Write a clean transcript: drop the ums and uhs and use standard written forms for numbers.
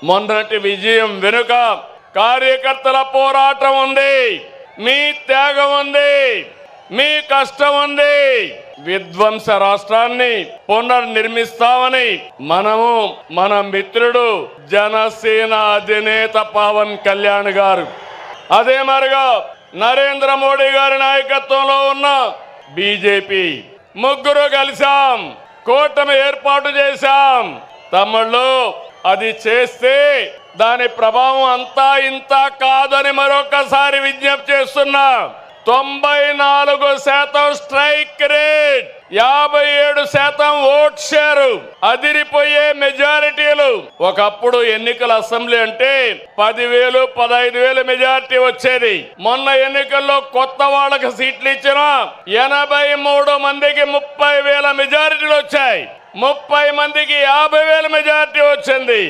మొన్నటి విజయం వెనుక కార్యకర్తల పోరాటం ఉంది, మీ త్యాగం ఉంది, మీ కష్టం ఉంది. విధ్వంస రాష్ట్రాన్ని పునర్నిర్మిస్తామని మన మిత్రుడు జనసేన అధినేత పవన్ కళ్యాణ్ గారు, అదే మరిగా నరేంద్ర మోడీ గారి నాయకత్వంలో ఉన్న బీజేపీ ముగ్గురు కలిసాం, కూటమి ఏర్పాటు చేశాం. తమ్ముళ్ళు, అది చేస్తే దాని ప్రభావం అంతా ఇంత కాదని మరొకసారి విజ్ఞప్తి చేస్తున్నా. 94% స్ట్రైక్ రేట్, 57% ఓట్ షేరు, అదిరిపోయే మెజారిటీలు. ఒకప్పుడు ఎన్నికల అసెంబ్లీ అంటే 10,000, 15,000 మెజారిటీ వచ్చేది. మొన్న ఎన్నికల్లో కొత్త వాళ్ళకి సీట్లు ఇచ్చిన 83 మందికి 30,000 మెజారిటీలు వచ్చాయి. 30 మందికి 50,000 మెజారిటీ వచ్చింది.